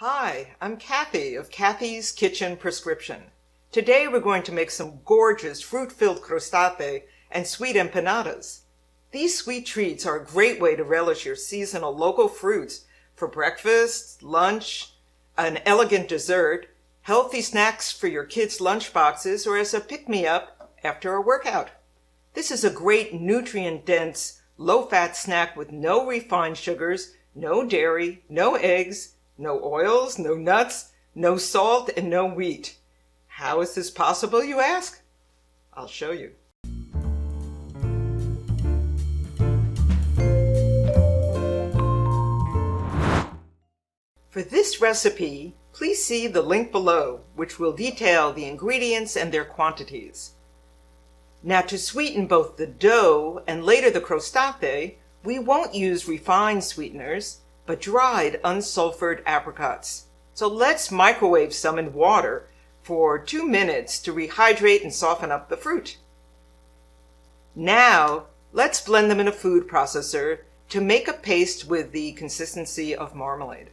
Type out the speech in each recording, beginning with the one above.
Hi, I'm Cathy of Cathy's Kitchen Prescription. Today we're going to make some gorgeous fruit-filled crostate and sweet empanadas. These sweet treats are a great way to relish your seasonal local fruits for breakfast, lunch, an elegant dessert, healthy snacks for your kids' lunchboxes, or as a pick-me-up after a workout. This is a great nutrient-dense, low-fat snack with no refined sugars, no dairy, no eggs, no oils, no nuts, no salt, and no wheat. How is this possible, you ask? I'll show you. For this recipe, please see the link below, which will detail the ingredients and their quantities. Now, to sweeten both the dough and later the crostate, we won't use refined sweeteners, but dried unsulfured apricots. So let's microwave some in water for 2 minutes to rehydrate and soften up the fruit. Now, let's blend them in a food processor to make a paste with the consistency of marmalade.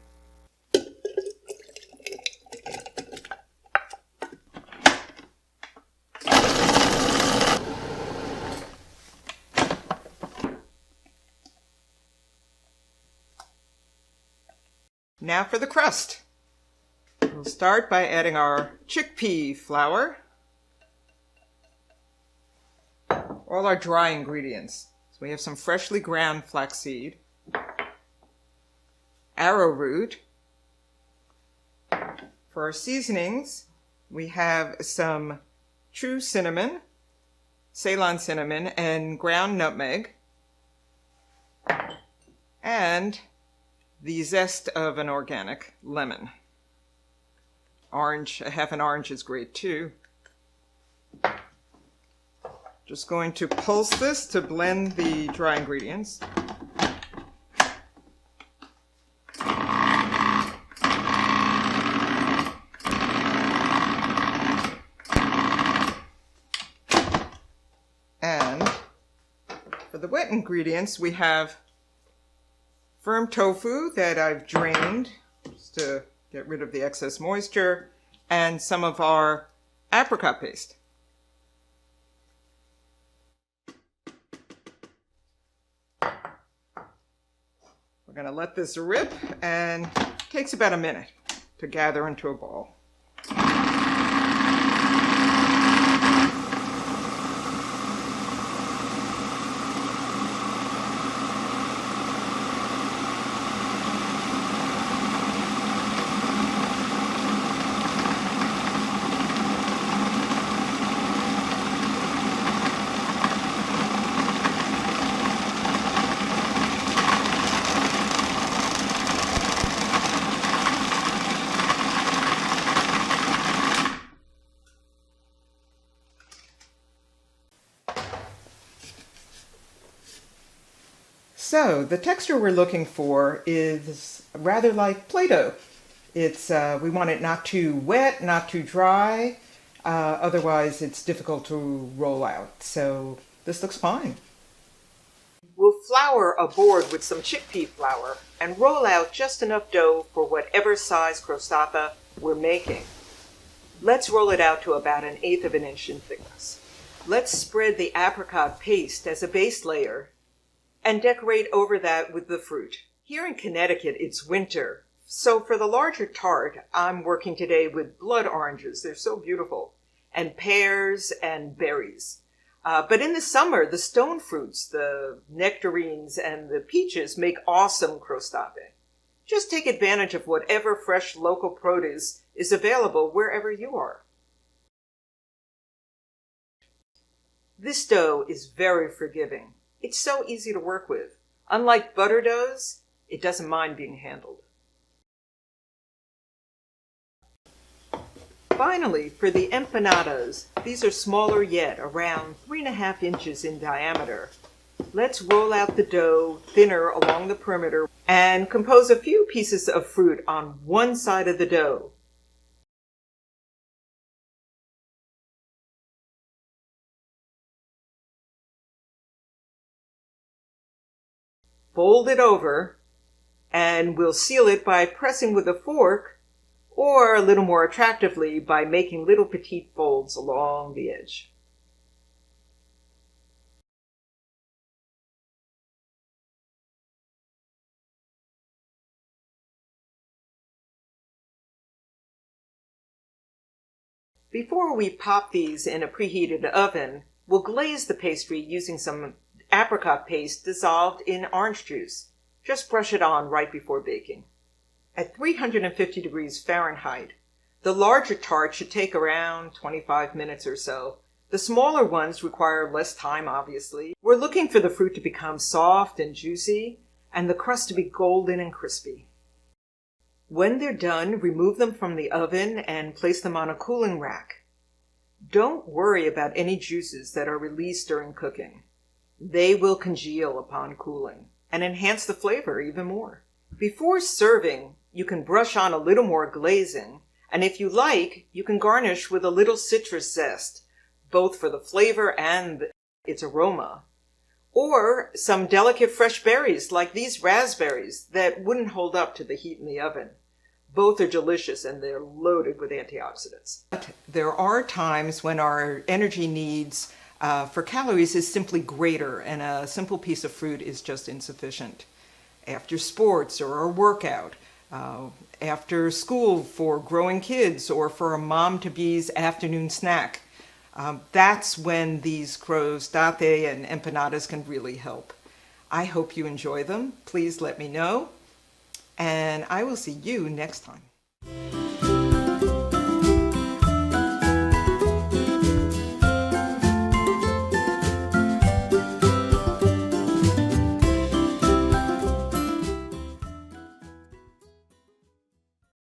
Now for the crust. We'll start by adding our chickpea flour, all our dry ingredients. So we have some freshly ground flaxseed, arrowroot. For our seasonings, we have some true cinnamon, Ceylon cinnamon, and ground nutmeg, and the zest of an organic lemon. Orange, half an orange is great too. Just going to pulse this to blend the dry ingredients. And for the wet ingredients, we have firm tofu that I've drained just to get rid of the excess moisture, and some of our apricot paste. We're going to let this rip, and it takes about a minute to gather into a ball. So the texture we're looking for is rather like Play-Doh. We want it not too wet, not too dry, otherwise it's difficult to roll out. So this looks fine. We'll flour a board with some chickpea flour and roll out just enough dough for whatever size crostata we're making. Let's roll it out to about 1/8 of an inch in thickness. Let's spread the apricot paste as a base layer and decorate over that with the fruit. Here in Connecticut, it's winter, so for the larger tart, I'm working today with blood oranges. They're so beautiful, and pears and berries. But in the summer, the stone fruits, the nectarines and the peaches make awesome crostate. Just take advantage of whatever fresh local produce is available wherever you are. This dough is very forgiving. It's so easy to work with. Unlike butter doughs, it doesn't mind being handled. Finally, for the empanadas, these are smaller yet, around 3.5 inches in diameter. Let's roll out the dough thinner along the perimeter and compose a few pieces of fruit on one side of the dough. Fold it over And we'll seal it by pressing with a fork, or a little more attractively by making little petite folds along the edge. Before we pop these in a preheated oven, we'll glaze the pastry using some apricot paste dissolved in orange juice. Just brush it on right before baking. At 350 degrees Fahrenheit, the larger tart should take around 25 minutes or so. The smaller ones require less time, obviously. We're looking for the fruit to become soft and juicy, and the crust to be golden and crispy. When they're done, remove them from the oven and place them on a cooling rack. Don't worry about any juices that are released during cooking. They will congeal upon cooling and enhance the flavor even more. Before serving, you can brush on a little more glazing, and if you like, you can garnish with a little citrus zest, both for the flavor and its aroma. Or some delicate fresh berries like these raspberries that wouldn't hold up to the heat in the oven. Both are delicious and they're loaded with antioxidants. But there are times when our energy needs for calories is simply greater and a simple piece of fruit is just insufficient. After sports or a workout, after school for growing kids, or for a mom-to-be's afternoon snack, that's when these Crostatas and Empanadas can really help. I hope you enjoy them. Please let me know. And I will see you next time.